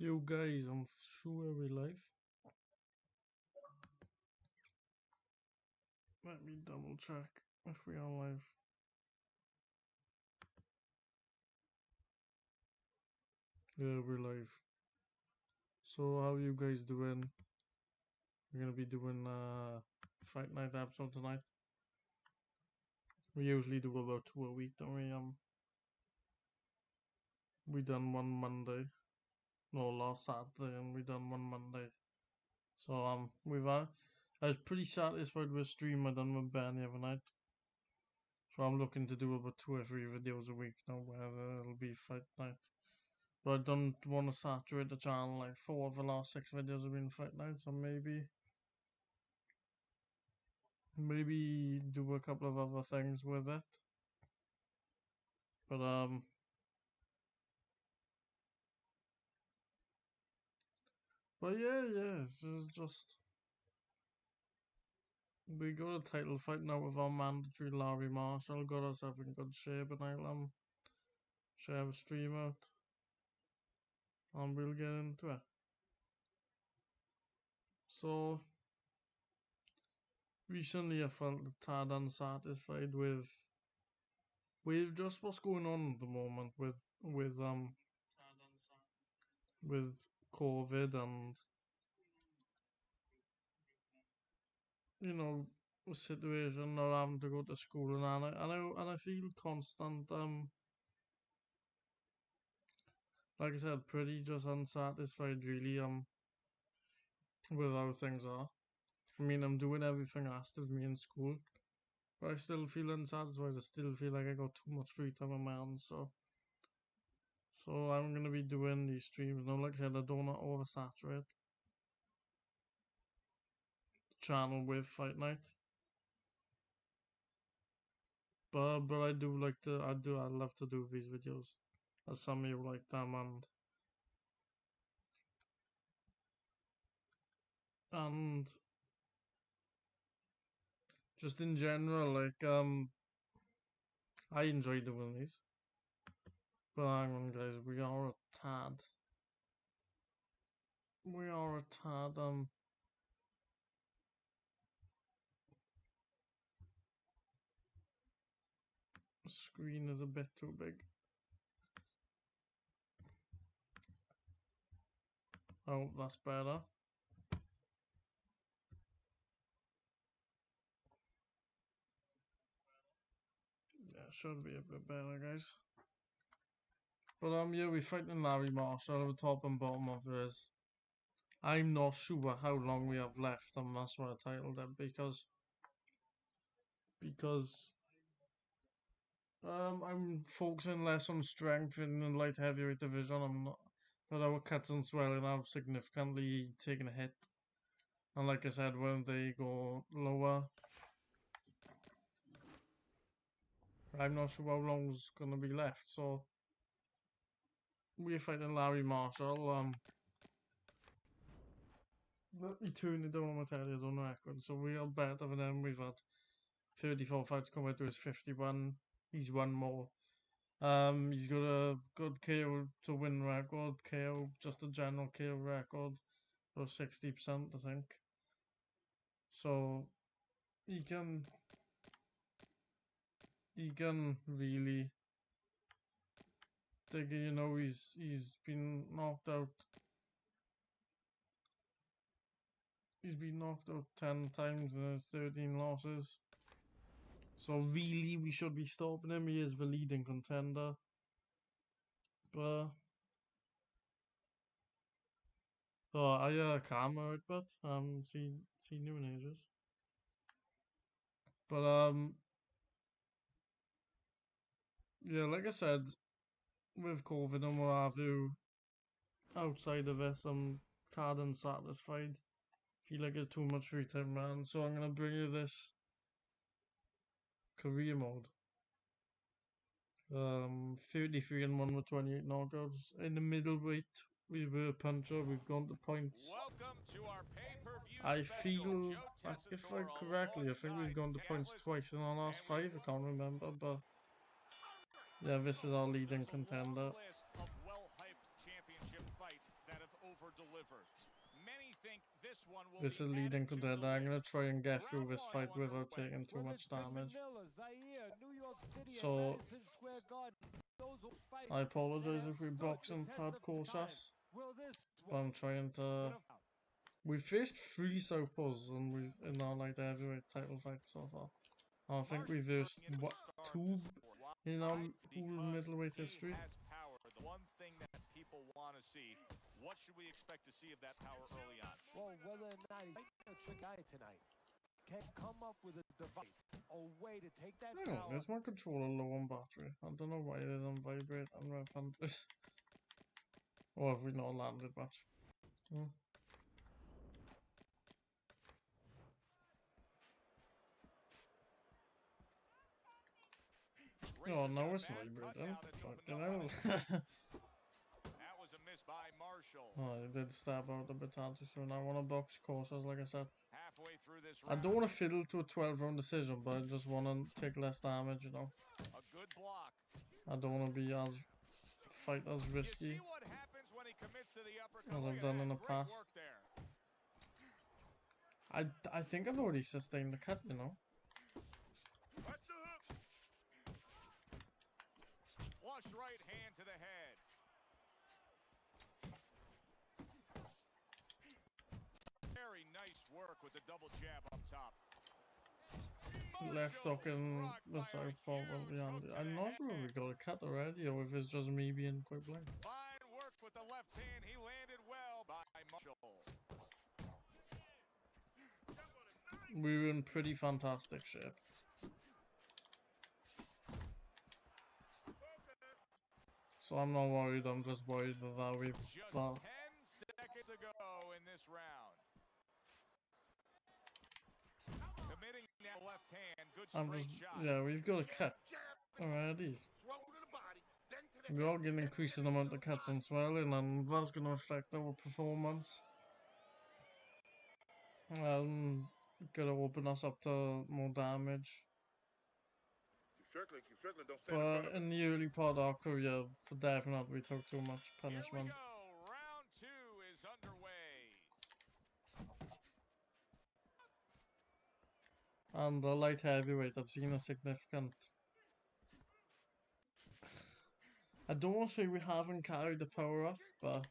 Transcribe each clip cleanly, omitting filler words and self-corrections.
Yo guys, I'm sure we're live. Let me double check if we are live. Yeah, we're live. So how you guys doing? We're gonna be doing Fight Night episode tonight. We usually do about 2 a week, don't we? We done one Monday. No, last Saturday, and we done one Monday. So I was pretty satisfied with stream I done with Ben the other night. So I'm looking to do about 2 or 3 videos a week now, whether it'll be Fight Night. But I don't want to saturate the channel. Like 4 of the last 6 videos have been Fight Night, so maybe do a couple of other things with it. But yeah, it's just we got a title fight now with our mandatory Larry Marshall. Got ourselves in good shape, and I'll share the stream out, and we'll get into it. So recently, I felt a tad unsatisfied with just what's going on at the moment with COVID and the situation not having to go to school and I feel constant like I said, pretty just unsatisfied really with how things are. I mean, I'm doing everything asked of me in school, but I still feel unsatisfied. I still feel like I got too much free time on my hands, so I'm gonna be doing these streams now. Like I said, I don't want to oversaturate the channel with Fight Night. But I do like to I love to do these videos. As some of you like them and just in general, like I enjoy doing these. But hang on guys, we are a tad screen is a bit too big. I hope that's better. Yeah, should be a bit better guys. But yeah, we're fighting Larry Marshall at the top and bottom of this. I'm not sure how long we have left, and that's why I titled it because I'm focusing less on strength in the light heavyweight division. I'm not, but our cuts and swelling have significantly taken a hit. And like I said, when they go lower, I'm not sure how long's gonna be left. So we're fighting Larry Marshall. Let me turn it down on my telly on the record. So we are better than him. We've had 34 fights compared to his 51. He's won more. He's got a good KO to win record, KO, just a general KO record of 60%, I think. So he can really take it, he's been knocked out. He's been knocked out 10 times in his 13 losses. So really we should be stopping him. He is the leading contender. But oh, I camera it, but see new ages. But yeah, like I said, with COVID and what have you, outside of this, I'm tired and satisfied. Feel like it's too much free time, man. So I'm gonna bring you this career mode. 33 and 1 with 28 knockouts. In the middleweight, we were a puncher. We've gone to points. I feel, if I correctly, I think we've gone to points twice in our last 5. I can't remember, but yeah, this is our leading contender. This is leading to dead. I'm gonna try and get through this fight without taking too much damage. So I apologize if we box and tad cautious, but I'm trying to. We've faced 3 southpaws and we've in our light heavyweight title fight so far. I think we've faced 2 in our whole middleweight history. The one thing that people want to see. What should we expect to see of that power early on? Well, whether or not he's a trick guy tonight, can come up with a device, a way to take that power. Is my controller low on battery? I don't know why it is on vibrate and red handed. Or have we not landed much? Oh, now it's vibrating. Fucking hell. That was a miss by Marshall. Oh, it did stab out a bit hard, so now I want to box cautious, like I said. Halfway through this I don't want to fiddle to a 12-round decision, but I just want to take less damage, you know. A good block. I don't want to be as risky as I've done in the past. I think I've already sustained the cut, you know. Flush right hand to the head. Very nice work with the double jab up top. Left hook in the southpaw will be handy. I'm not sure if we got a cut already or if it's just me being quite blind. Fine work with the left hand. He landed well by Marshall. We were in pretty fantastic shape. So I'm not worried, I'm just worried that we've... Just 10 seconds to go in this round. Committing that left hand, good straight shot. Yeah, we've got a cut already. We are getting increasing amount of cuts and swelling, and that's going to affect our performance. Gonna open us up to more damage. Keep circling, don't stand in front of But in the early part of our career, for definite, we took too much punishment. Here we go. Round 2 is underway. And the light heavyweight, I've seen a significant... I don't want to say we haven't carried the power up, but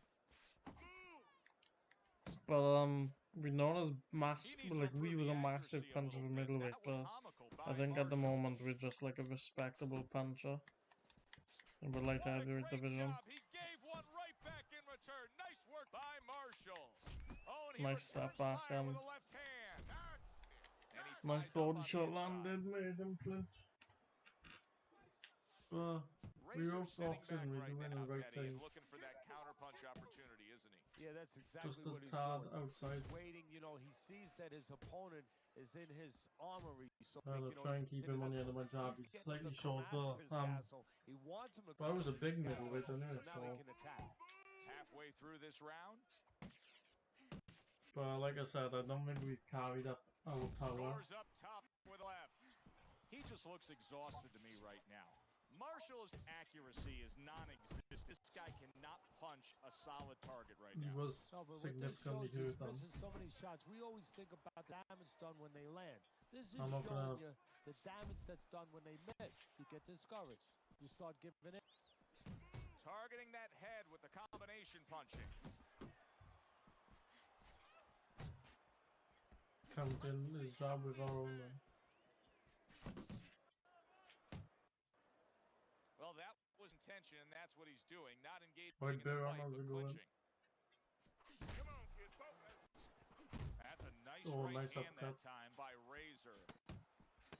we're not as massive, like we was a massive puncher for middleweight, but I think at the moment we're just like a respectable puncher in the light heavyweight division. He gave one right back in return. Nice work by Marshall. Oh, and Nice step back and nice body shot landed, made him flinch. We were boxing, we were doing the right things. Looking for that counter punch opportunity, isn't he? Yeah, that's exactly Just a what he's tad doing. outside. He's waiting, you know, he sees that his opponent is in his armory. So I'll try and keep him on the end of my jab. He's slightly shorter. He wants him to but I was a big middleweight anyway, so now he can attack. Halfway through this round. But like I said, I don't think we've carried up our power. Scores up top with left. He just looks exhausted to me right now. Marshall's accuracy is non-existent. This guy cannot punch a solid target right now. He was significantly hurt on. So many shots. We always think about the damage done when they land. This is I'm not showing you the damage that's done when they miss. You get discouraged. You start giving it. Targeting that head with the combination punching. Counting his job with our own. Well, that was intention, and that's what he's doing. Not engaging Right in the there, fight, but clinching. That's a nice right hand that time by Razor.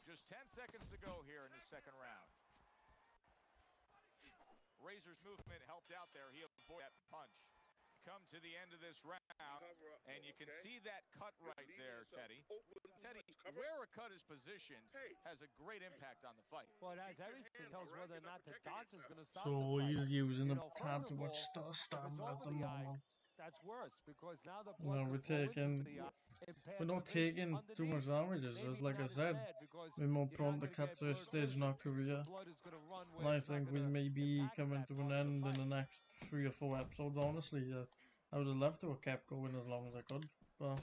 Just 10 seconds to go here in the second round. Razor's movement helped out there. He avoided that punch. Come to the end of this round, and you can see that cut right there, Teddy. Teddy, where a cut is positioned has a great impact on the fight. Well, it has everything. It tells whether or not the doctor's going to stop So the fight. he's using a tad too first of much all, stamina at the moment. That's worse because now the No, blood we're taking... We're not taking too much damage, it's just like I said. We're more prone to cut through a stage in our career. And I think we may be coming to an end in the next 3 or 4 episodes, honestly. I would have loved to have kept going as long as I could. but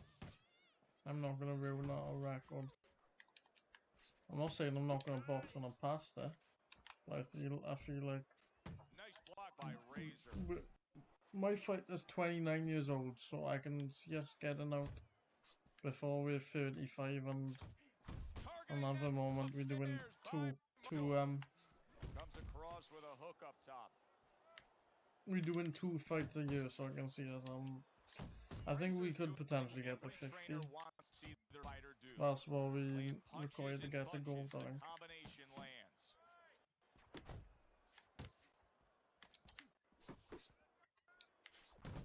I'm not gonna ruin our record. I'm not saying I'm not gonna box when I'm past it, but I feel like Nice block by Razor. my fighter's 29 years old, so I can see us getting out before we're 35, and another moment we're doing two Comes across with a hook up top. we're doing 2 fights a year, so I can see us. I think we could potentially get to 50. That's what we require to get the gold, I think. Combination lands.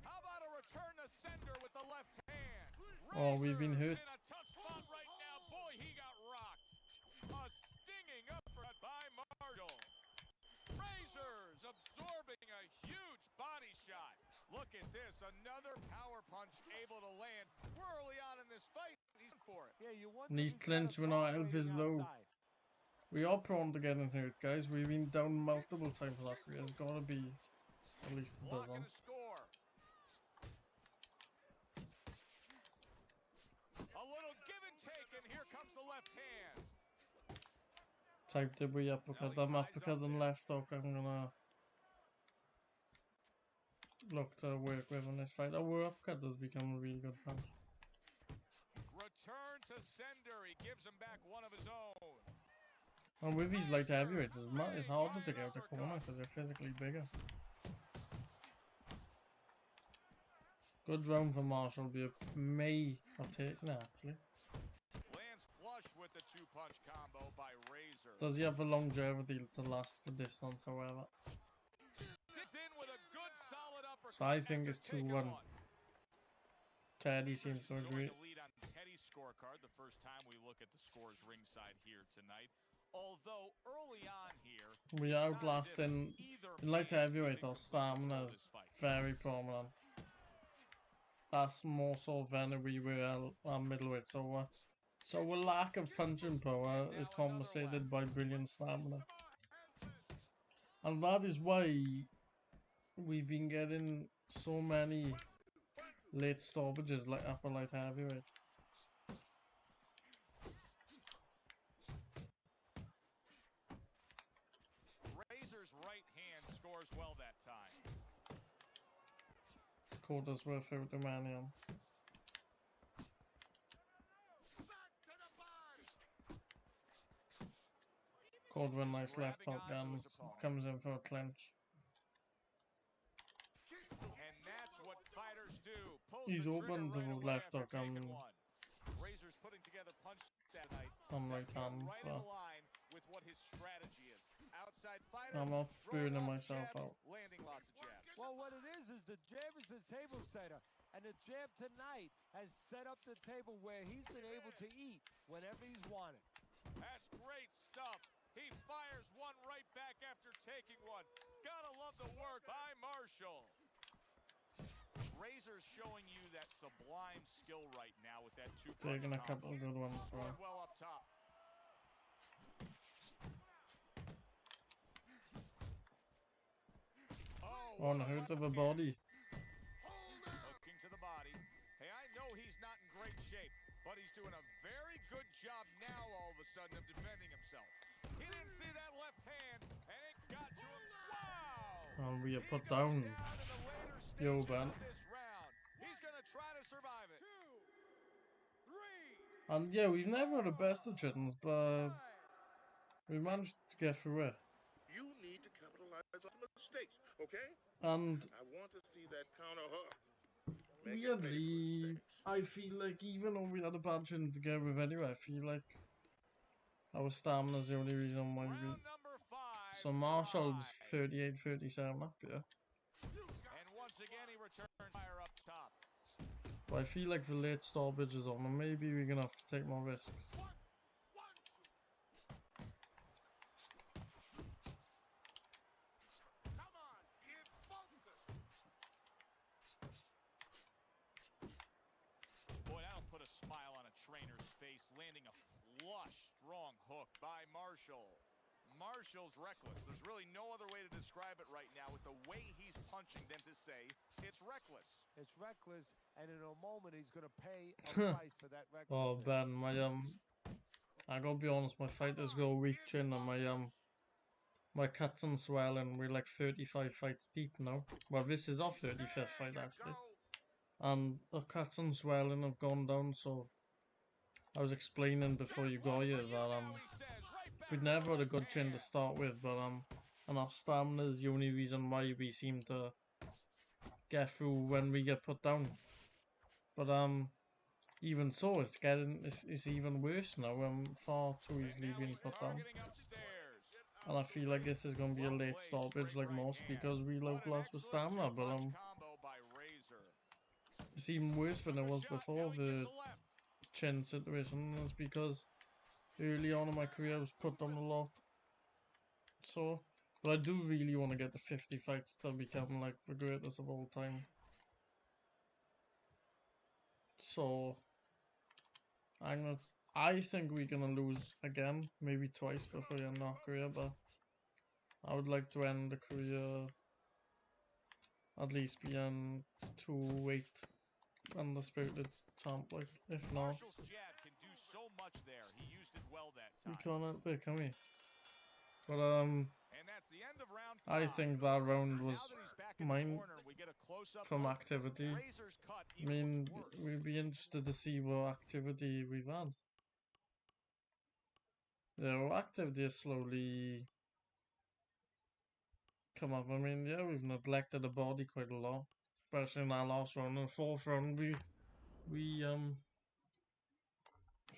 How about a return to sender with the left hand? Oh, we've been hurt. In a tough spot right now. Boy, he got rocked. A stinging uppercut by Marshall. Razors absorbing a huge body shot. Look at this, another power punch able to land. We're early on in this fight. He's for it. Yeah, you wonder Need if he's clinch got a when our guard health is waiting low. outside. We are prone to getting hurt, guys. We've been down multiple times that way. There's gotta be at least a Blocking dozen. a score. A little give and take, and here comes the left hand. Type did we uppercut them, uppercut and left hook. I'm gonna look to work with on this fight. Our uppercut has become a really good punch. Return to sender. He gives him back one of his own. And with these light heavyweights, it's harder to get out the corner because they're physically bigger. Good round for Marshall. May have taken it actually. Lands flush with the two-punch combo by Razor. Does he have the longevity to last the distance, however? In with a good solid uppercut. So I think it's 2-1. Teddy seems to agree. The lead on Teddy's scorecard the first time we look at the scores ringside here tonight. Although early on here, We are outlasting in light heavyweight. Our stamina is very prominent. That's more so than we were at middleweight. So a lack of punching power is compensated by brilliant stamina, and that is why we've been getting so many late stoppages like upper light heavyweight. Razor's right hand scores well that time. Quarters worth out the manium. Caught with a nice left hook and comes in for a clinch. And that's what fighters do. Pulls He's the open to trigger the right left away hook after and taking one. Razor's putting together punch that night. on right hand. Right in line with what his strategy is. Outside fighter. I'm not burning myself jabs, out. landing lots of jabs. Well, what it is the jab is the table setter. And the jab tonight has set up the table where he's been able to eat whenever he's wanted. That's great stuff. He fires one right back after taking one. Gotta love the work by Marshall. Razor's showing you that sublime skill right now with that two-punch Taking a combo. couple of good ones. Scored well up top. On the hurt of a body. Hooking to the body. Hey, I know he's not in great shape, but he's doing a very good job now all of a sudden of defending himself. He didn't see that left hand, and it got to him. Wow! And we are put down. Yo, Ben. He's gonna try to survive it. 2, 3. And yeah, we've never had the best of chittens, but we managed to get through it. You need to capitalize on some mistakes, okay? And I want to see that counter hook. weirdly, I feel like even though we had a bad chin to get with anyway, I feel like our stamina is the only reason why we. So Marshall's 38-37 up here. And once again he returns fire up top. But I feel like the late stoppage is on, and maybe we're gonna have to take more risks. Boy, that'll put a smile on a trainer's face, landing a flush, strong hook by Marshall. Marshall's reckless. There's really no other way to describe it right now with the way he's punching than to say it's reckless. It's reckless, and in a moment he's going to pay a price for that Oh, recklessness. Ben, I gotta be honest, my fighters go weak chin and my cuts and swelling. We're like 35 fights deep now. Well, this is our 35th fight actually. And the cuts and swelling have gone down, so I was explaining before you got here that we'd never had a good chin to start with, but and our stamina is the only reason why we seem to get through when we get put down. But even so, it's even worse now. I'm far too easily being put down. And I feel like this is going to be a late stoppage like most because we look lost with stamina, but it's even worse than it was before the chin situation. It's because early on in my career I was put down a lot. So, but I do really want to get the 50 fights to become like the greatest of all time. So, I think we're gonna lose again, maybe twice before we end our career, but I would like to end the career at least being 2-8 undisputed champ, like, if not. Marshall's jab can do so much there. He used it well that We time. can't help it, can we? But And that's the end of round 5. I think that round was Now that he's back in the mine corner, we get a close-up from look. activity. Razor's cut I even mean, looks worse. we'd be interested to see what activity we've had. Yeah, well, activity has slowly come up. I mean, yeah, we've neglected the body quite a lot, especially in our last round. In the 4th round, we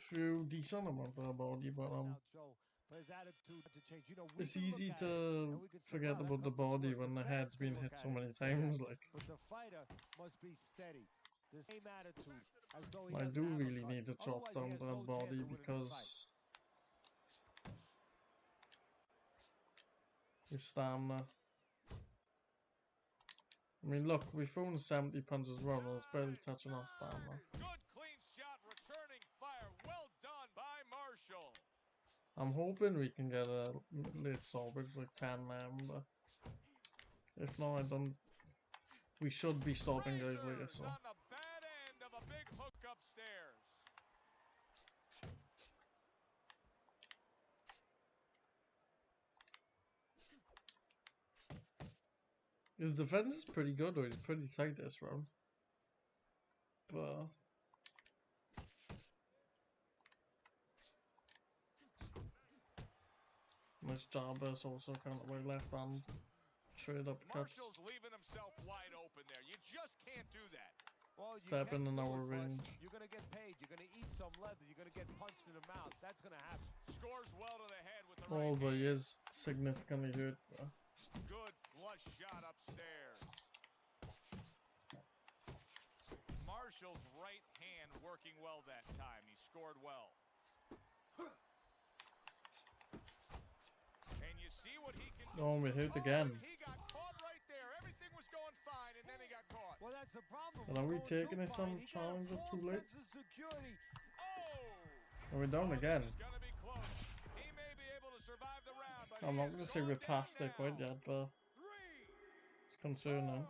threw decent amount of our body, but Now, Joe, for his attitude to change. You know, we it's can look easy at it, to and we could say, forget wow, that about the comes into body us. when the The fans head's can been look hit at so it many and say that. times. Like, But the fighter must be steady. The same attitude as though he I doesn't do have really a cut. need to chop Otherwise, he down has that no chance body of winning this fight. because his stamina. I mean, look, we've thrown 70 punches around and it's barely touching our stamina. Good clean shot, returning fire. Well done by Marshall. I'm hoping we can get a late stoppage like 10-9, but if not, I don't. We should be stopping guys like this. So On the bad end of a big hook upstairs. his defense is pretty good, or he's pretty tight this round. But nice jab is also kind of my left hand. Straight up cuts. Marshall's leaving himself wide open there. You just can't do that. Well, you Step can't in do our it, but range. you're going to get paid. You're going to eat some leather. You're going to get punched in the mouth. That's going to happen. Scores well to the head with the Oh, right but he hand. is significantly hurt. Good flush shot upstairs. Marshall's right hand working well that time. He scored well. And you see what he can do. Oh, we hit again. He got caught right there. Everything was going fine, and then he got caught. Well, that's the problem. And are we Going taking too it fine. some He got a challenge up too false late? sense of security. Oh! Are we down again? This is gonna be close. He may be able to survive the round, but I'm not going to say we're past it quite yet, but 3, it's concerning.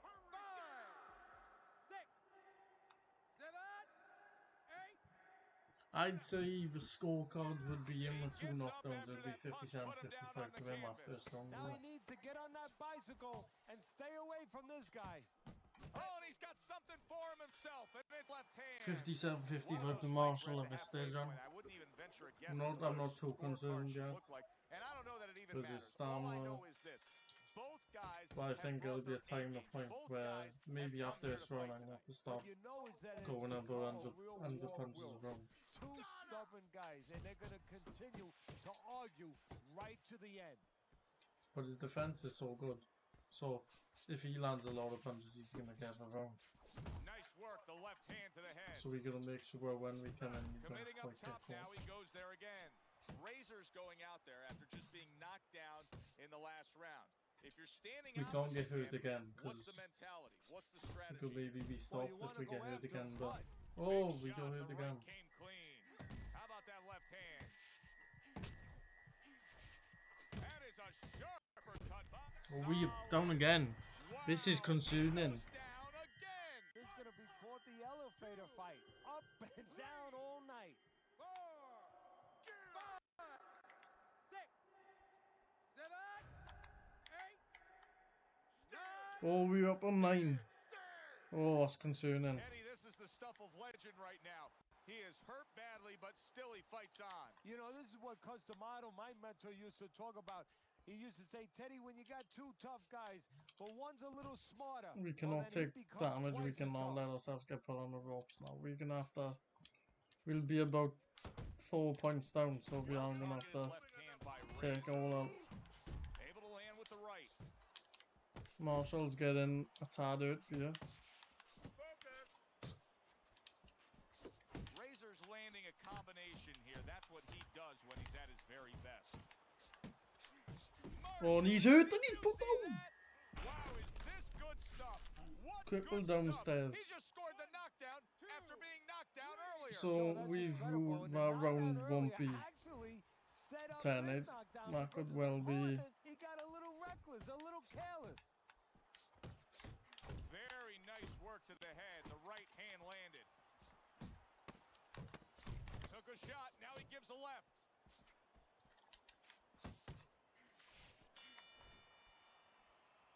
4, 5, 6, 7, 8. I'd say the scorecard would be in with 2 knockdowns. It'd be 57-55 to them after this round. Now he needs to get on that bicycle and stay away from this guy. Oh, and he's got something for himself, and it's left hand. 57-55 to Marshall at this stage on. I wouldn't even venture a guess. I'm not too concerned yet. And I don't know that it even Because his matters. All I stamina. know is this. Both guys But I have think brought there'll be a their time, A a point game. Both where guys maybe have after come this here to round fight I'm going to have to What stop you know is that going it's under a real under war punches will. around. Two stubborn guys, and they're going to continue to argue right to the end. But his defense is so good. So if he lands a lot of punches, he's going to get around. Nice work, the left hand to the head. So we got to make sure when we come in, we don't Committing up quite get top now, caught. he goes there again. Razor's going out there after just being knocked down in the last round. If you're standing We out can't with get hurt him, again, what's because the mentality? What's the we strategy? could maybe be Well, stopped you if want to we go get hurt after again. him, But but oh, Big we shot, got the hurt right again. came clean. How about that left hand? We down again. This is concerning. Down again. This is going to be called the elevator fight. Up and down all night. 4, 5, 6, 7, 8, 9. Oh, we're up on 9. Oh, that's concerning. Teddy, this is the stuff of legend right now. He is hurt badly, but still he fights on. You know, this is what Customato, my mentor, used to talk about. He used to say, Teddy, when you got 2 tough guys, but one's a little smarter, We well, cannot then he take becomes damage. We twice as cannot tough. let ourselves get put on the ropes now. We're gonna have to. We'll be about 4 points down, so we are gonna have to Left hand by take all out. Able to land with the right. Marshall's getting a tad hurt here. Razor's landing a combination here. That's what he does when he's at his very best. Oh, and he's hurt and he's put down. Wow, is this good stuff? What Crippled good downstairs. Stuff. He just scored the knockdown after being knocked down earlier. So That's we've incredible. ruled And the that round knockdown won't earlier be actually set up 10. this knockdown That because could his well be. opponent, he got a little reckless, a little careless. Very nice work to the head. The right hand landed. Took a shot. Now he gives a left.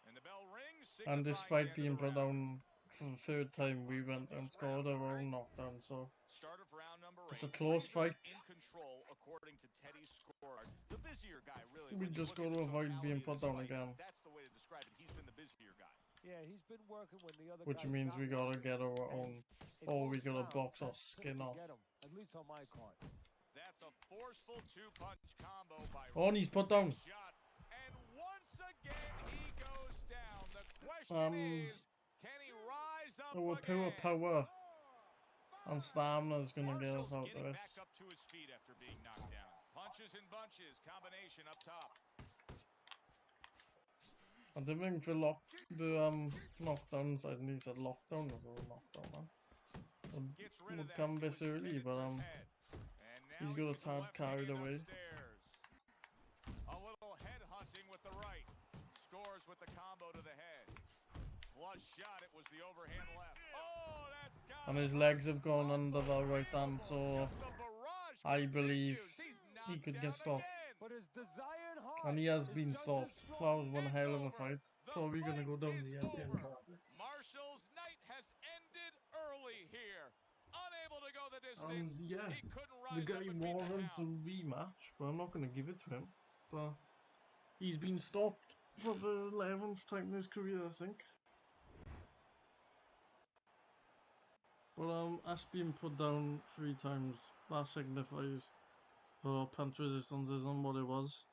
And the bell rings. And signifying despite the being end of the put round. down for the 3rd time, we went and scored our own knockdown. So Start of round number 8. it's a close fight. In control, according to Teddy's scorecard. The busier guy, really. We when you just look got at to the avoid totality being of put this down fight, again. That's the way to describe it. He's been the busier guy. Yeah, he's been working when the other Which guys means we knocked gotta him. get our And own. in Oh, we most gotta rounds, box our that's skin to off. get him, at least on my card. That's a forceful 2-punch combo by Oh, and he's put down. shot. And once again, he goes down. The question And is, can he rise up our again? power and stamina's gonna get us Marshall's out of getting this. back up to his feet after being knocked down. Punches and bunches, combination up top. I didn't think the knockdowns. I think he said lockdown as a knockdown. Gets rid of Would that. come He was this early, intended but for his head. And now he's he got a gets tad left carried hand away. upstairs. A little head hunting with the right. Scores with the combo to the head. Flush shot. It was the overhand left. Oh, that's got And him. his legs have gone under the right hand, so Just the barrage I believe continues. He's he knocked could down get stopped. again. But his desired heart And he has is been just as stopped. strong. That was one It's hell of a over. fight. The Probably gonna go fight down is the ESPN over. Classic. Marshall's night has ended early here. Unable to go the And distance. yeah, He couldn't the rise guy up and beat the warrants a count. rematch, but I'm not gonna give it to him. But he's been stopped for the 11th time in his career, I think. But us being put down 3 times, that signifies our punch resistance isn't what it was.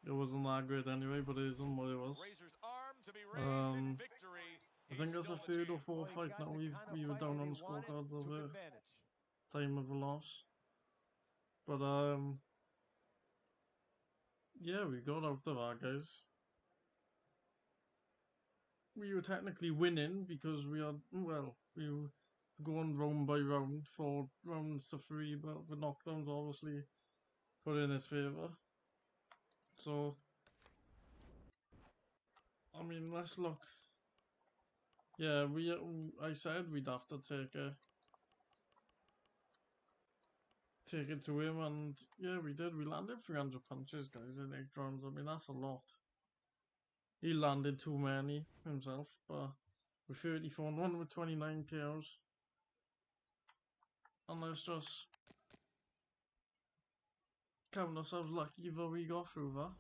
It wasn't that great anyway, but it isn't what it was. Razor's arm to be raised in victory. I think that's a He's still 3rd or the champ. 4th He fight got now. the We kind of were fight down that on he the wanted, scorecards of took the advantage. time of the loss. But yeah, we got out of that, guys. We were technically winning because we were going round by round, 4 rounds to 3, but the knockdowns obviously put in his favour. So, I mean, let's look. Yeah, I said we'd have to take it to him, and yeah, we did. We landed 300 punches, guys, in 8 rounds. I mean, that's a lot. He landed too many himself, but with 34 and 1 with 29 KOs. And let's just count ourselves lucky that we got through that.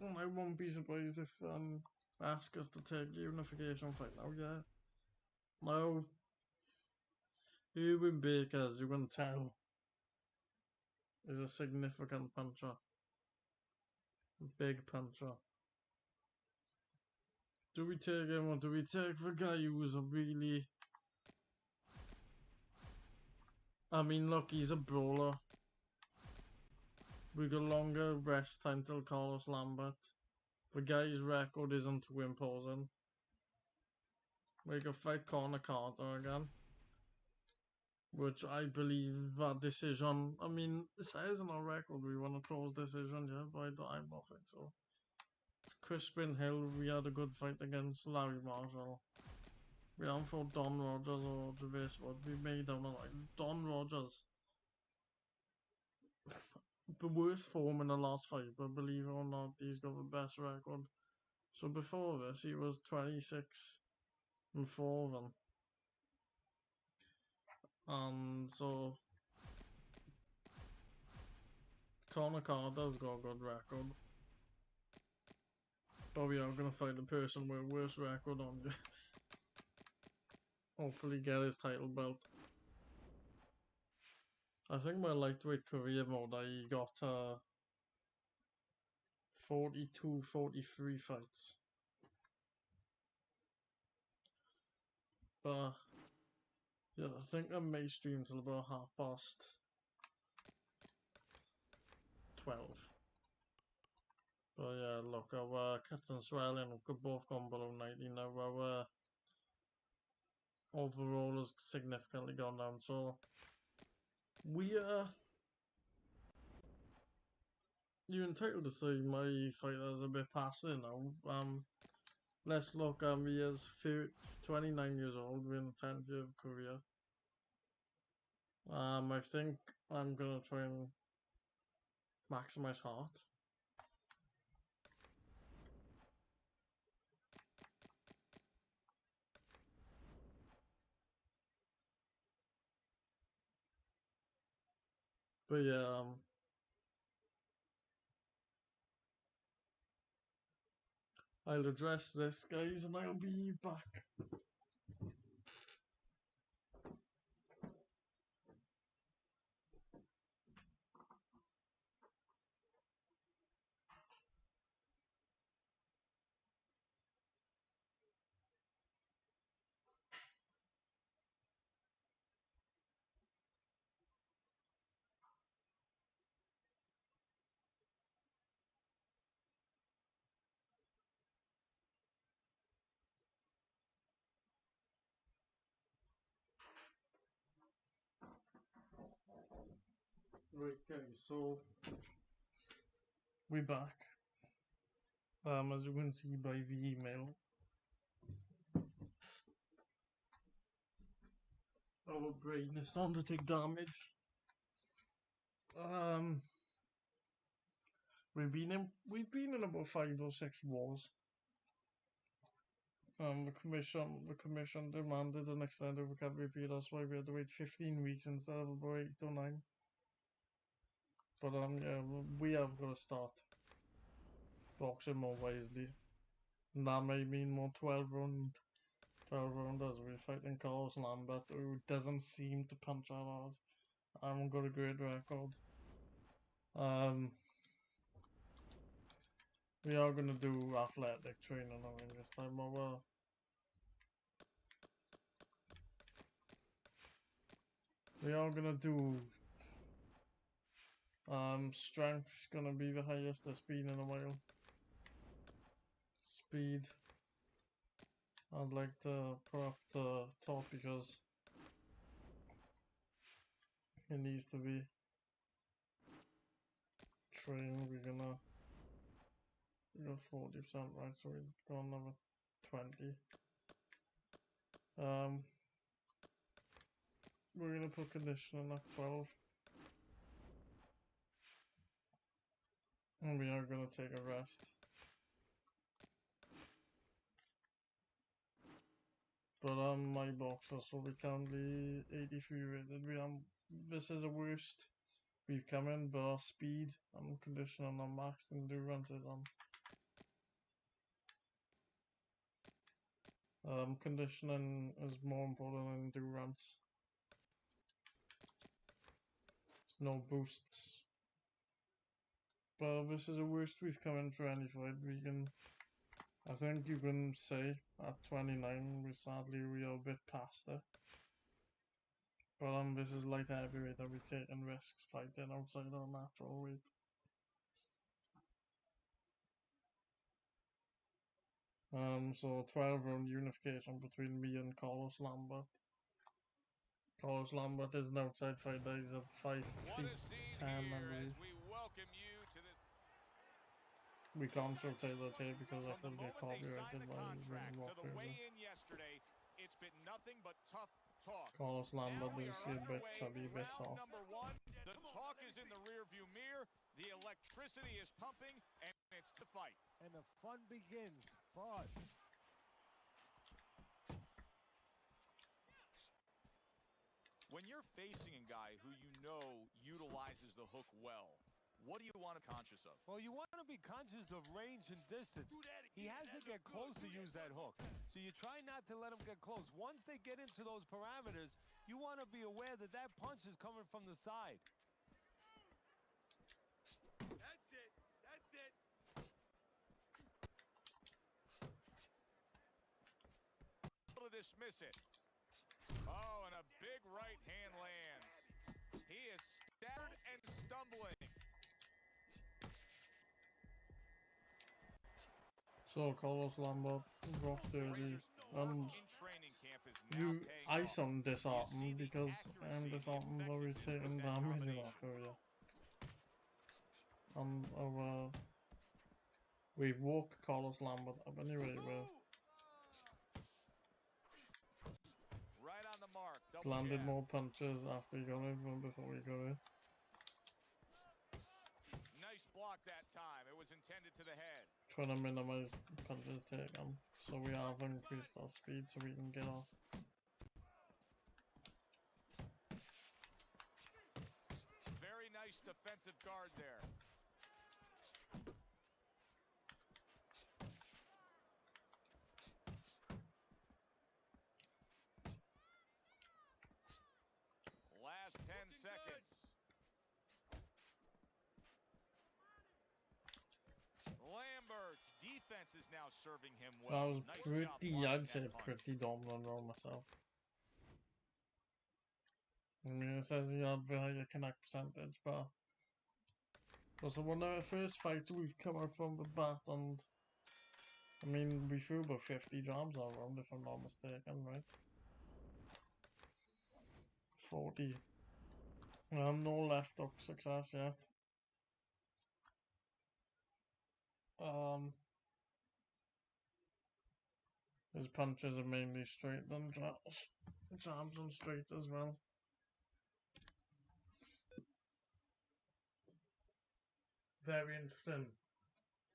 And I won't be surprised if ask us to take unification fight now, yeah. No. Ewan Baker, as you can tell, is a significant puncher. Big puncher. Do we take him or do we take the guy who was a really... I mean, look, he's a brawler. We got longer rest time till Carlos Lambert. The guy's record isn't too imposing. We could fight Conor Carter again, which I believe that decision. I mean, it says in our record we want a close decision, yeah, but I don't think so. Crispin Hill, we had a good fight against Larry Marshall. We haven't fought Don Rogers or Gervais Wood. We made down the line. Don Rogers, the worst form in the last fight, but believe it or not, he's got the best record. So before this, he was 26-4 of them. And so Conor Carter's got a good record. But we are going to fight the person with worst record on you. Hopefully get his title belt. I think my lightweight career mode, I got 42-43 fights. But yeah, I think I may stream till about 12:30. But yeah, look, our Captain Swelling could both gone below 90 now. Our overall has significantly gone down. So we you're entitled to say my fighter's a bit past it now. Let's look. He is 29 years old. We're in the 10th year of career. I think I'm gonna try and maximize heart. But yeah, I'll address this, guys, and I'll be back. Right, guys, so we're back. As you can see by the email, our brain is starting to take damage. We've been in about 5 or 6 wars. The commission demanded an extended recovery period. That's why we had to wait 15 weeks instead of about 8 or 9. But yeah, we have got to start boxing more wisely. And that may mean more 12 rounders. We're fighting Carlos Lambert, who doesn't seem to punch that hard. I haven't got a great record. We are gonna do athletic training I think this time. Well, we are gonna do strength's gonna be the highest it's been in a while. Speed, I'd like to put up the top because it needs to be trained. We got 40% right, so we're going another 20. We're gonna put conditioning at 12. And we are gonna take a rest. But my boxer, so we currently 83 rated. This is the worst we've come in, but our speed and conditioning and max endurance is on. Conditioning is more important than endurance. There's no boosts. But this is the worst we've come in for any fight. I think you can say at 29, sadly we are a bit past it. But this is light heavyweight that we're taking risks fighting outside our natural weight. So 12-round unification between me and Carlos Lambert. Carlos Lambert is an outside fighter. He's at 5 What feet a scene 10, I here as believe. we welcome you to this. We can't show Taylor tape because I From the could get moment they signed copyrighted the by contract Ring to Walk the Over. weigh-in yesterday, it's been nothing but tough talk. Carlos Lambert, Now we you are see a bit underway, chubby, bit round soft. number 1. The talk is in the rearview mirror. The electricity is pumping, and it's to fight. And the fun begins for us. When you're facing a guy who you know utilizes the hook well, what do you want to be conscious of? Well, you want to be conscious of range and distance. He has to get close to use that hook. So you try not to let him get close. Once they get into those parameters, you want to be aware that that punch is coming from the side. That's it. That's it. To dismiss it. Oh, and a big right hand lands. He is staggered and stumbling. So Carlos Lambert rocked early, and In training camp is now paying I off. sound disheartened the because I am accuracy, the disheartened that we've effectiveness with taken that damage in combination. our career. And we've woke Carlos Lambert up anyway. We've Right on the mark. Double landed jab. more punches after he got it than before we got it. Nice block that time. It was intended to the head. Trying to minimize punches taken, so we have increased our speed so we can get off. Very nice defensive guard there. Last 10 seconds. Lambert's defense is now serving him That well. was Nice pretty, job blocking I'd say that punch. pretty dominant role myself. I mean, it says he had very connect percentage, but it was one of the first fights we've come out from the bat, and I mean, we threw about 50 jabs all round, if I'm not mistaken, right? 40. No left hook success yet. His punches are mainly straight, then jabs and straight as well. Very interesting.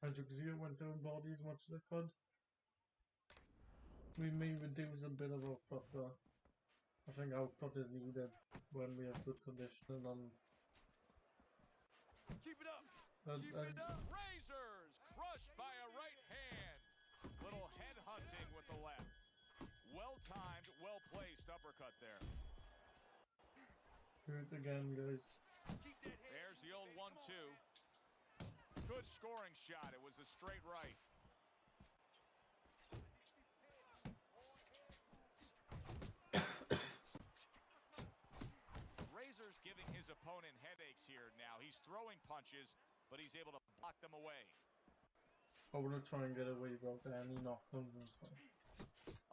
As you can see, it went down body as much as it could. We may reduce a bit of output, but I think output is needed when we have good conditioning and Keep it up. Keep it up. Razors crushed by a right hand. Little head hunting with the left. Well timed, well placed uppercut there. do it again, guys. There's the old 1-2. Good scoring shot. It was a straight right. Razor's giving his opponent headaches here now. He's throwing punches, but he's able to block them away. I want to try and get away without any knockdowns and stuff.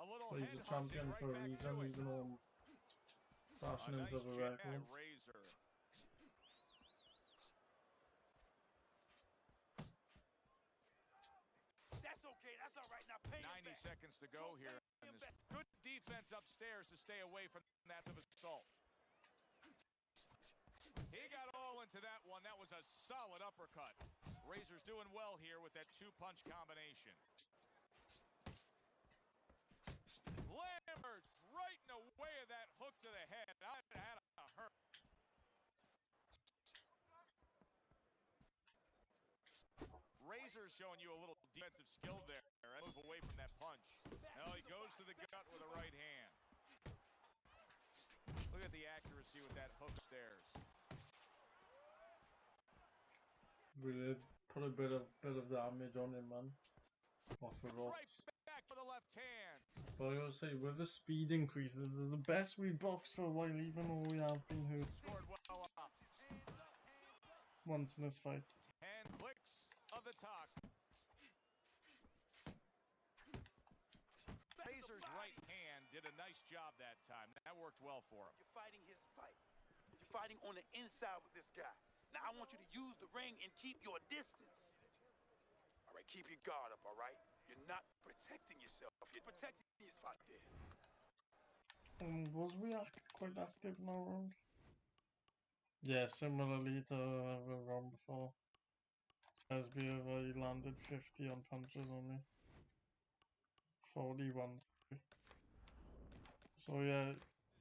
A little But he's head a champion right for a back reason, to it. even though I'm crashing into the jab, record. Razor. That's okay. That's all right. Now pay 90 seconds to go here. Good defense upstairs to stay away from that assault. He got all into that one. That was a solid uppercut. Razor's doing well here with that two-punch combination. Lambert's right in the way of that hook to the head. I had a hurt. Razor's showing you a little defensive skill there. Move away from that punch. Now he goes to the gut with a right hand. Look at the accuracy with that hook stairs. Really put a bit of damage on him, man. Off the ropes. Right back for the left hand. But I gotta say, with the speed increases, this is the best we've boxed for a while, even though we have been hurt Scored well up. once in this fight. 10 clicks of the talk. did a nice job that time. That worked well for him. You're fighting his fight. You're fighting on the inside with this guy. Now I want you to use the ring and keep your distance. All right, keep your guard up, all right? You're not protecting yourself. You're protecting your spot there. Was we quite active in our round? Yeah, similarly to the round before. Says he landed 50 on punches only. 41. So yeah,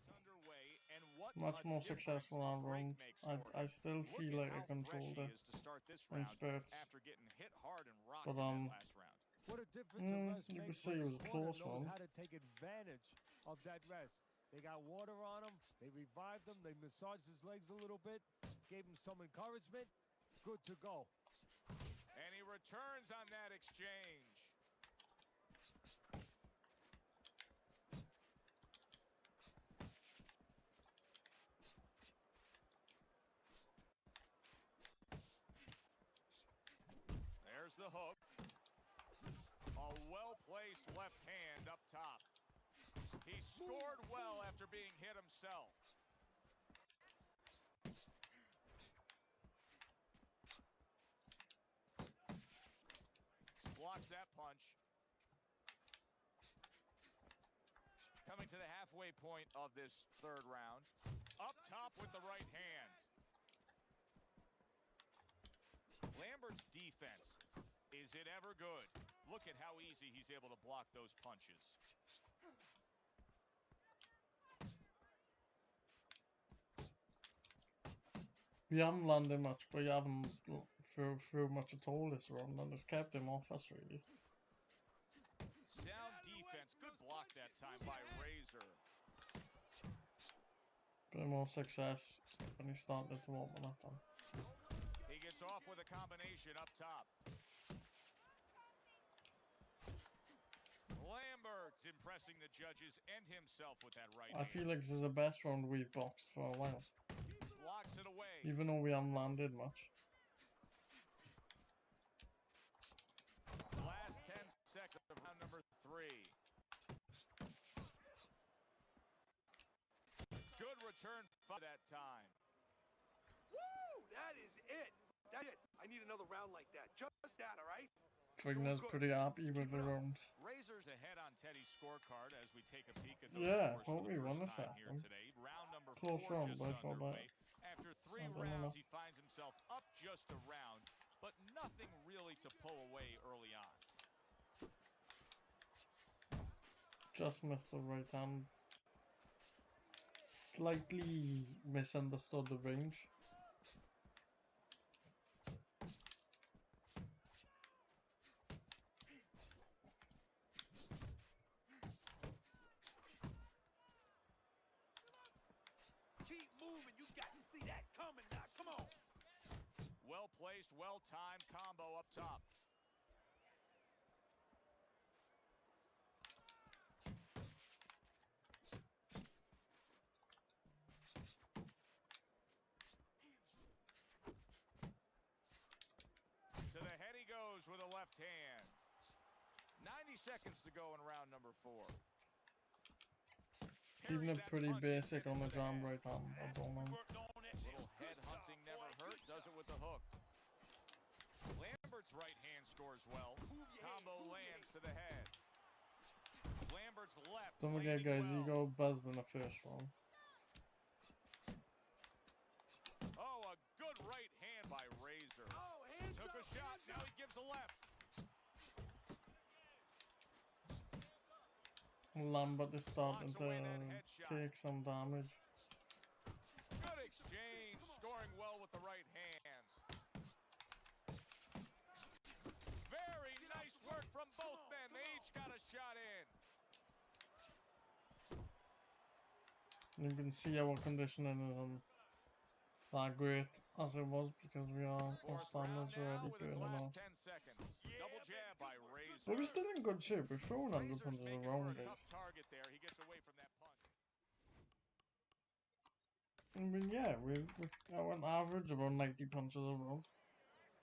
Underway, and what much a more difference successful a on break round. makes for him. I still Look feel at like I how fresh controlled he it is to start this in round spurts. after getting hit hard and rocked But in that last round. What a difference a rest you could makes say when it his was a corner close knows one. how to take advantage of that rest. They got water on him. They revived him. They massaged his legs a little bit, gave him some encouragement. Good to go. And he returns on that exchange. There's the hook. A well-placed left hand up top. He scored well after being hit himself. Blocks that punch. Coming to the halfway point of this third round. Up top with the right hand. Lambert's defense, is it ever good? Look at how easy he's able to block those punches. We haven't landed much, but we haven't threw much at all this round, and it's kept him off us really. Sound defense. Good block that time by Razor. Bit more success when he started to open up on. He gets off with a combination up top. Lambert's impressing the judges and himself with that right I hand. feel like this is the best round we've boxed for a while, Blocks it away. even though we haven't landed much. Last 10 seconds of round number 3. Good return for that time. Woo! That is it. That's it. I need another round like that. Just that, all right? Trigner's pretty happy with the round. Razor's ahead on Teddy's scorecard as we take a peek at those Yeah, scores hope for we the won first this time here round. today. Round number Close 4 round, just but I thought that. underway. After 3 I don't know. rounds, he finds himself up just a round, but nothing really to pull away early on. Just missed the right hand. Slightly misunderstood the range. Keep moving. You got to see that coming now. Come on. Well placed, well timed combo up top. To the head he goes with a left hand. 90 seconds to go in round number 4. Keeping it Parries that pretty punch and basic hit it on the with jam head. right hand. I don't know. Worked on it. Little head hunting never hurt. Does it with the hook. Lambert's right hand scores well. Combo lands to the head. Lambert's left. Don't forget, landing guys, he well. got buzzed in the first round. Oh, a good right hand by Razor. Oh, hands Took up, a shot. hands Now up. he gives a left. Lambert is starting Blocks to away that headshot. take some damage. Good exchange. Scoring well with the right hands. Very nice work from both men. They each got a shot in. You can see our conditioning isn't that great as it was because our Fourth standards round are now already with his burning last out. 10 seconds. Double jab by Razor. But we're still in good shape. We're throwing 100 Razor's punches making for around, a guys. tough target there. He gets away from that punch. I mean, yeah, we're on average about 90 punches around.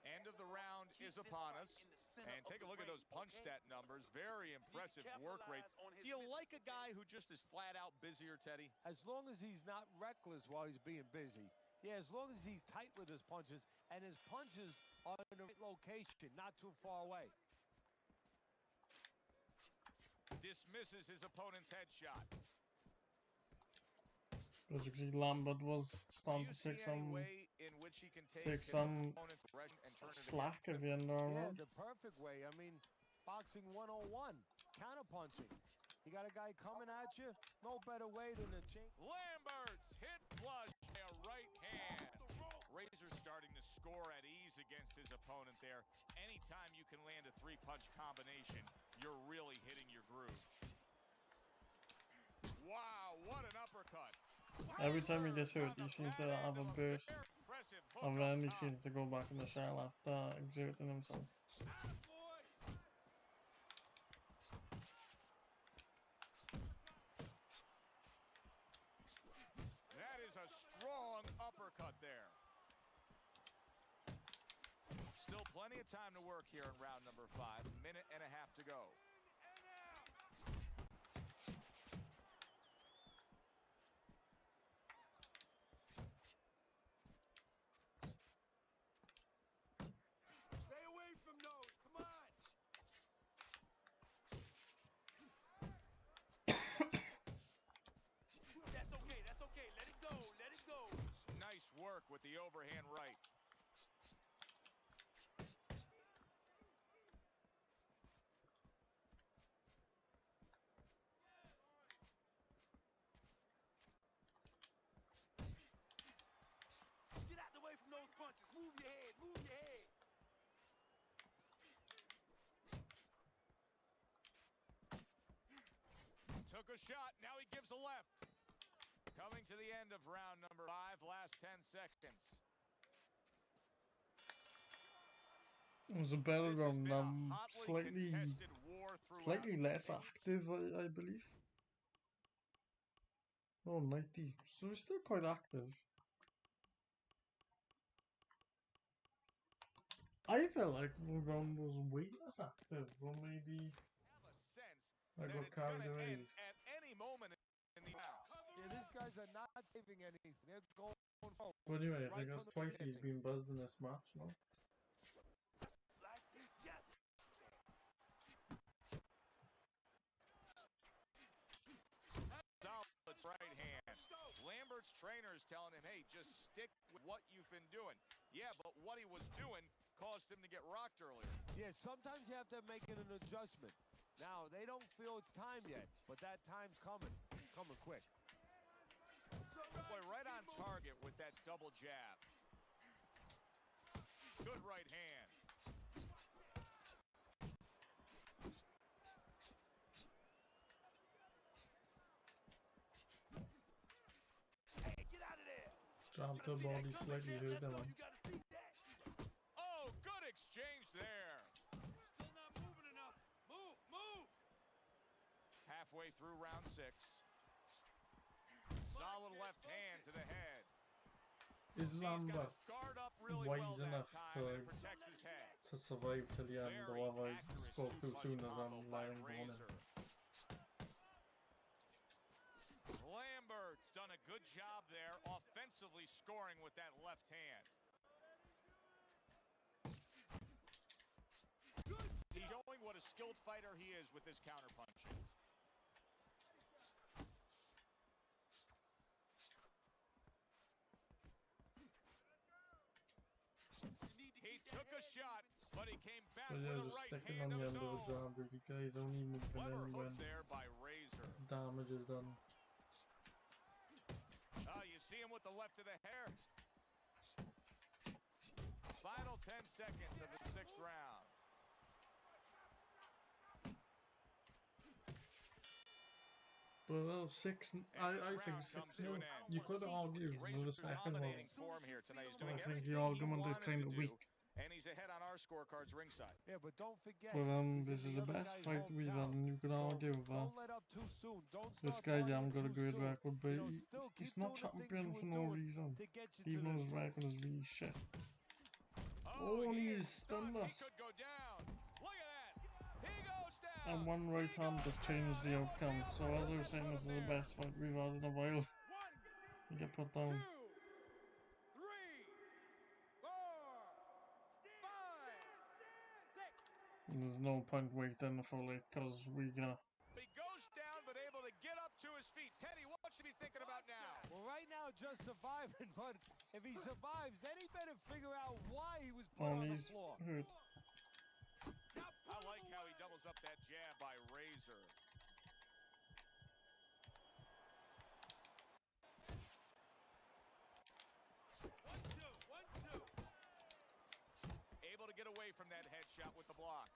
End of the round is upon us. center And of take the a look at ring, those punch okay? stat numbers. Very impressive work rate. Capitalize on his Do you misses, like a guy okay? who just is flat out busier, Teddy? As long as he's not reckless while he's being busy. Yeah, as long as he's tight with his punches, and his punches are in the right location, not too far away. Dismisses his opponent's headshot. As you can see, Lambert was Do starting you to see any way in which he can take his some opponent's aggression and turn it slack against at him? the end of the Yeah, round. the perfect way. I mean, boxing 101, counterpunching. You got a guy coming at you, no better way than to change. Lambert's hit flush by a right hand. Razor starting to score at ease against his opponent there. Anytime you can land a three-punch combination, you're really hitting your groove. Wow, what an uppercut. Every time he gets hurt, On he the seems to pad have end a of burst, very impressive hook and up then he top. seems to go back in the shell after exerting himself. That is a strong uppercut there. Still plenty of time to work here in round number 5. Minute and a half to go. Stay away from those. Come on. That's okay, that's okay. Let it go, let it go. Nice work with the overhand right. Get out the way from those punches. Move your head, move your head. Took a shot, now he gives a left. Coming to the end of round number 5, last 10 seconds. It was a better This has round, been a hotly contested war throughout. slightly less active, I believe. Oh, 90. So we're still quite active. I felt like the round was way less active, or maybe Have a sense I that got it's carried going to away. end at any moment in the round. Yeah, these guys are not saving anything. They're going forward. But anyway, I Right think from that's the twice he's beginning. been buzzed in this match now. Just like that, just Solid right hand. Lambert's trainer is telling him, hey, just stick with what you've been doing. Yeah, but what he was doing caused him to get rocked earlier. Yeah, sometimes you have to make an adjustment. Now, they don't feel it's time yet, but that time's coming. Coming quick. Boy, right on target with that double jab. Good right hand. hey, get out of there. Jab to the body slightly hurt him. You gotta see that. Oh, good exchange there. Still not moving enough. Move, move. Halfway through round 6. Solid left hand to the head. Is He's got Lambert his guard up really wise well that enough time, and it protects his head. to survive to the end, Very or have I accurate spoke too two-punch soon as I'm combo by letting go on it? Razor. Lambert's done a good job there, offensively scoring with that left hand. He's showing what a skilled fighter he is with this counterpunch. He took a shot, but he came back So with yeah, a just right sticking hand on of the his end of the own. jab really, guys. Only moving Clever in hook when there by Razor. damage is done. Oh, you see him with the left of the hair. Final 10 seconds of the 6th round. But 6, I think 6-0. You could argue for the Razor's second one. dominating form here tonight. He's I doing think everything the he argument is wanted kind to of do, weak. and he's ahead on our scorecards ringside. Yeah, but don't forget. But he's this in is the other best guy's fight we've hometown. done. You could So argue that don't let up too soon. Don't this start guy partying got a too good soon. record, but Still keep he's not doing the things champion you for were no doing reason. to get you to Even though this his place. record is really shit. Oh, Oh, and he he's is stunned. stunned He us. could go down. Look and one right hand has changed the outcome. So as I was saying, this is the best fight we've had in a while. You get put down. 2, 3, 4, 5, 6. And there's no point waiting for it because we got. He goes down, but able to get up to his feet. Teddy, what should he be thinking about now? Well, right now, just surviving, but if he survives, then he better figure out why he was put Oh, on the he's floor. hurt. I like how he doubles up that jab by Razor. Able to get away from that headshot with the block.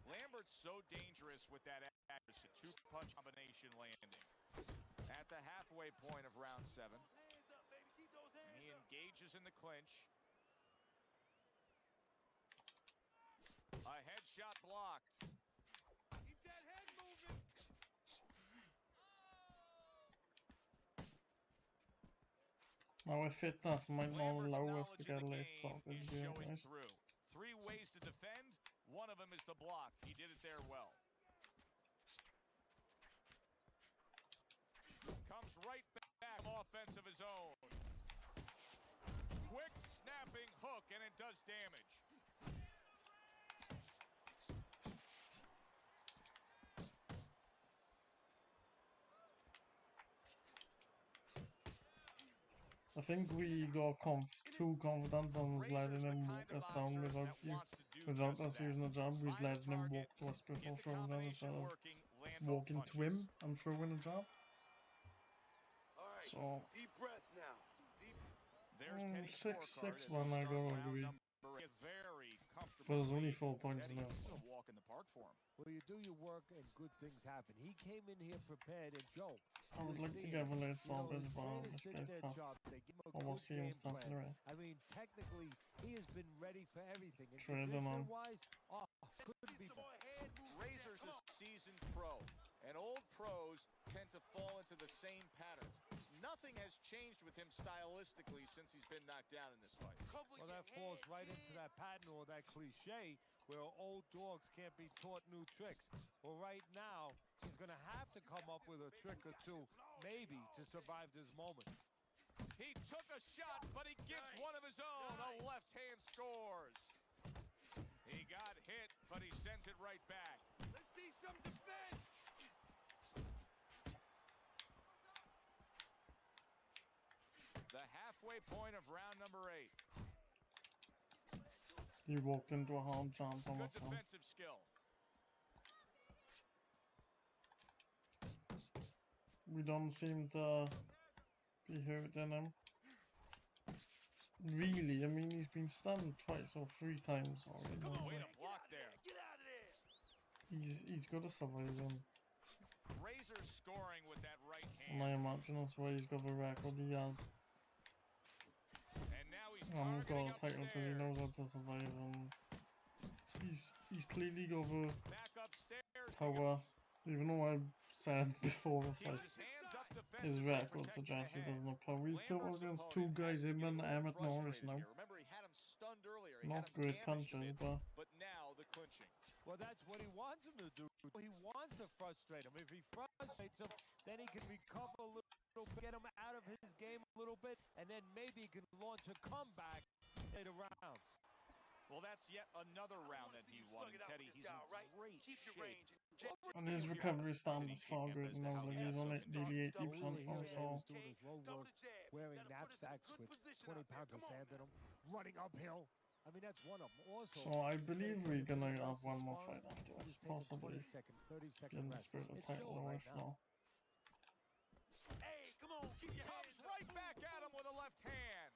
Lambert's so dangerous with that accuracy. Two-punch combination landing. At the halfway point of round 7. And he engages in the clinch. A headshot blocked. Keep that head moving. Now our fitness might not Lambert's allow us to knowledge get of a the late game stoppage is here, showing guys. through. 3 ways to defend. One of them is to block. He did it there well. Comes right back, offense of his own. Quick snapping hook, and it does damage. I think we got too confident and was letting Razor's him the walk kind of us down boxer without that wants to do without just us that. using a jab. We was Find the letting him target, walk to us get before the throwing down instead combination of working, land both walking to punches. him and throwing a jab. All right, So deep breath now. Deep. There's Teddy's 6-6 scorecard as one, we I start gotta round agree. number 8. Very comfortable. But there's only lead. 4 points Teddy, in this. this is So. a walk in the park for him. Well, you do your work and good things happen. He came in here prepared, and Joe, I would like to give a late stoppage, but this guy's tough. They give him a But we'll good see him game tough plan. anyway. I mean, technically, he has been ready for everything. And Trading on. conditioning-wise, couldn't be better. Razor's a seasoned pro, and old pros tend to fall into the same patterns. Nothing has changed with him stylistically since he's been knocked down in this fight. Well, that falls right into that pattern or that cliche where old dogs can't be taught new tricks. Well, right now, he's going to have to come up with a trick or two, maybe, to survive this moment. He took a shot, but he gets one of his own. A left hand scores. He got hit, but he sends it right back. Let's see some defense. The halfway point of round number 8. He walked into a hard jump on Good us. So. defensive skill. We don't seem to be hurting him. Really, I mean, he's been stunned twice or 3 times already. Come on, way to block there. Get out of there. He's got to survive him. Razor scoring with that right And I hand. imagine that's why he's got the record he has. And now he's Got targeting a title because he upstairs. knows how to survive, and he's clearly got the Back upstairs. power. Even though I said before the Keeps fight, his hands up his defensively, record protecting suggests the he head. doesn't have power. We've got Lambert's against opponent 2 guys, has to him get a and little Emmett Norris frustrated now. here. Remember, he had him stunned earlier. He Not had him great damaged a punches, bit, but now the clinching. Well, that's what he wants him to do. He wants to frustrate him. If he frustrates him, then he can recover a little bit, get him out of his game a little bit, and then maybe he can launch a comeback later rounds. Well, that's yet another round that he won. And Teddy, he's in great Keep your shape. range and jet. and his recovery stand is far good. And I was like, he's on it nearly 80% What we now, were hearing so that he was doing his road Double work, the jab. wearing Gotta put us in a knapsacks good with position 20 out there. pounds of Come on sand in them, running uphill. I mean, that's one of them. Also, so I believe we're gonna have one more sparring, fight after this, just take a possibly 20-second, 30-second in the rest. spirit of It's title showing or right if now. not. Hey, come on, keep your Comes hands right up. back at him with a left hand.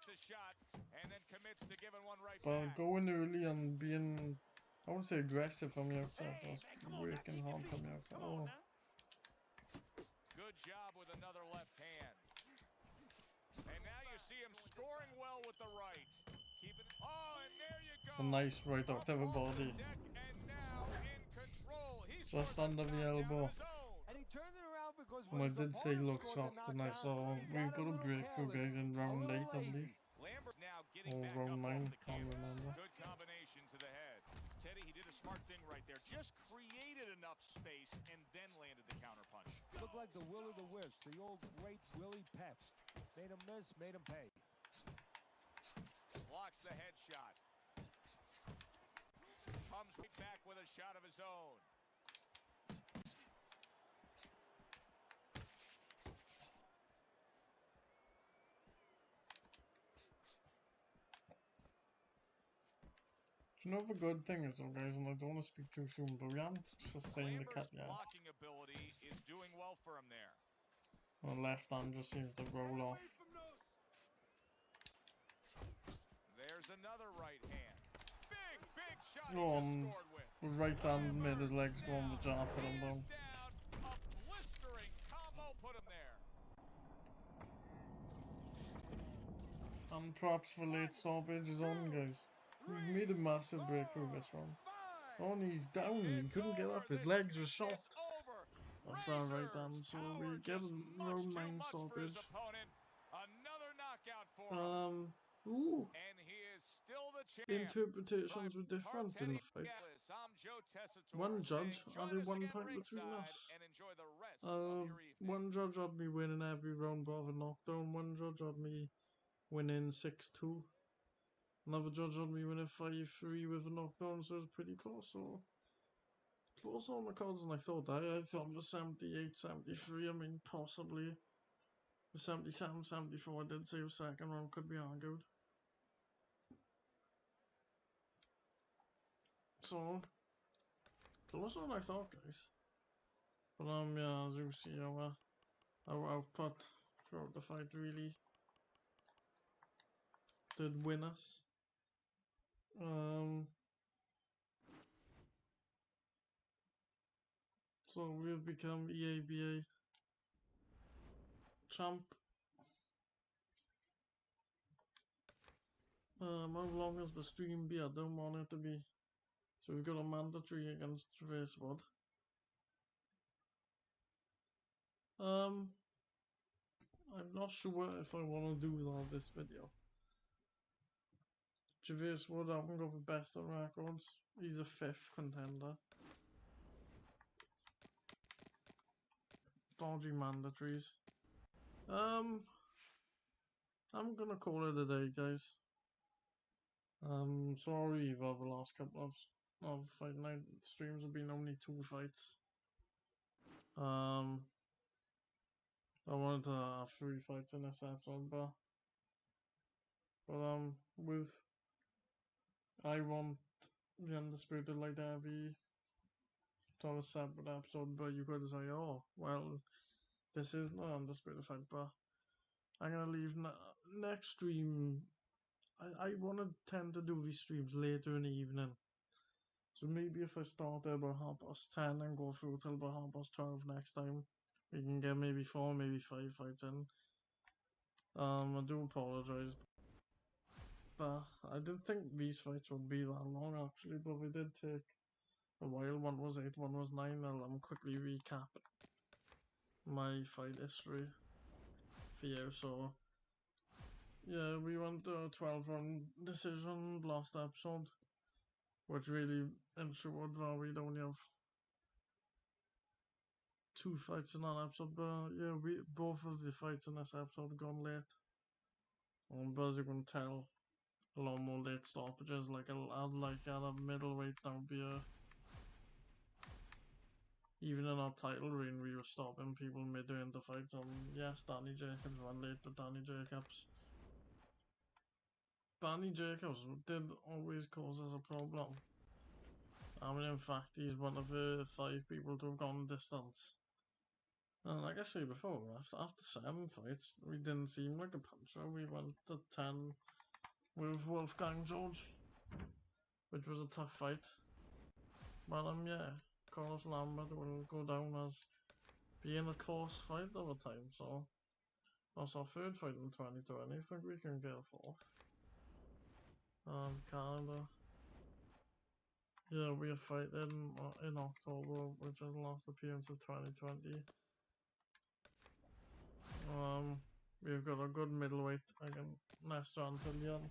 takes a shot and then commits to giving one right But back. going early and being, I wouldn't say aggressive from the outside, Hey, just man, come on now, working keep your hard from feet. the outside. Come on Oh, now. Good job with another left hand. And now you see him scoring well with the right. Keeping it. Oh, and there you go. it's a nice right Up out of the off the body. deck and now in control. He Just scores a under the knockdown elbow. of his own. And he turned it around because And when I his did say opponent look scored the soft, and I knockdown, saw he we've got a got a little breakthrough, careless, guys, in a round little 8, I believe. lazy. Lambert now getting Or back round up off 9, the can't canvas. remember. Good combination to the head. Teddy, he did a smart thing right there. Just created enough space and then landed the counterpunch. Looked like the Will of the Wisps, the old great Willie Pep. Made him miss, made him pay. Blocks the headshot. Comes right back with a shot of his own. You know the good thing is though, guys, and I don't want to speak too soon, but we haven't sustained the cut Lambert's yet. blocking ability is doing well for him there. The left hand just seems to roll off. There's another right hand. Big, big shot he Oh, just and scored with. the right hand made his Lambert legs go on the down. jar, put him He down. is down. A blistering combo put him there. And perhaps the late stoppage is on, guys. We've made a massive breakthrough this round. Oh, and he's down. He It's couldn't get over. up. His This legs were is shot over. off that right Razor's hand, so power we get just a much round too 9 much for his stoppage. opponent. Another knockout for him. Ooh, And he is still the the champ. interpretations were different in the fight. I'm Joe Tessitore One saying judge join added us 1 again point between ringside us. and enjoy the rest of your evening. One judge had me winning every round bar of a knockdown. One judge had me winning 6-2. Another judge had me winning 5-3 with a knockdown, so it was pretty close. So closer on the cards than I thought. I thought the 78-73, I mean, possibly the 77-74, I did say the second round could be argued. So, closer than I thought, guys. But yeah, as you see, our output throughout the fight really did win us. So we've become EABA champ. How long is the stream be? I don't want it to be. So we've got a mandatory against Traverse Wood. I'm not sure if I want to do that this video. Traverse Wood haven't got the best of records. He's a 5th contender. Dodgy mandatories. I'm gonna call it a day, guys. Sorry for the last couple of Fight Night streams have been only 2 fights. I wanted to have 3 fights in this episode, but with I want the Undisputed Light Heavy to have a separate episode, but you could say, oh, well, this is not Undisputed fight, but I'm gonna leave next stream. I want to tend to do these streams later in the evening. So maybe if I start at about 10:30 and go through till about 12:30 next time, we can get maybe 4, maybe 5 fights in. I do apologize, but I didn't think these fights would be that long actually, but they did take a while. One was 8, one was 9. I'll quickly recap my fight history for you. So yeah, we went to a 12-round decision last episode, which really ensured that we'd only have 2 fights in that episode. But yeah, both of the fights in this episode have gone late. But as you can tell, a lot more late stoppages. Like at a middleweight now be even in our title reign we were stopping people midway into fights. And yes, Danny Jacobs went late, but Danny Jacobs did always cause us a problem. I mean, in fact, he's one of the 5 people to have gone distance And like I said before, after 7 fights, we didn't seem like a puncher. We went to 10 with Wolfgang George, which was a tough fight. But yeah, Carlos Lambert will go down as being a close fight over time. So that's our 3rd fight in 2020. I think we can get a 4th. Canada. Yeah, we are fighting in October, which is the last appearance of 2020. We've got a good middleweight against Nestor Antillion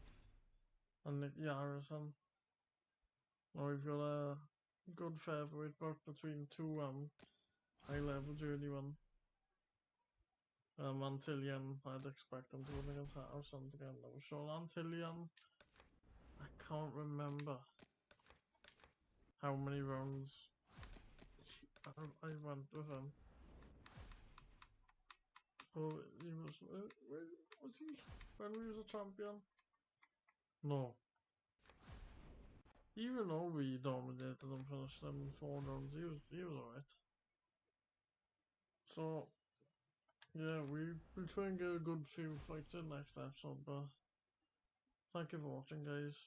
and Nick Harrison. Now we've got a good featherweight bout between 2 high-level journeymen. Antillion, I'd expect him to win against Harrison again. That was Sean Antillion. I can't remember how many rounds I went with him. Oh, he was he when we was a champion? No. Even though we dominated him, finished him in 4 rounds, he was alright. So yeah, we'll try and get a good few fights in next episode, but thank you for watching, guys.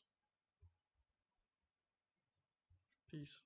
Peace.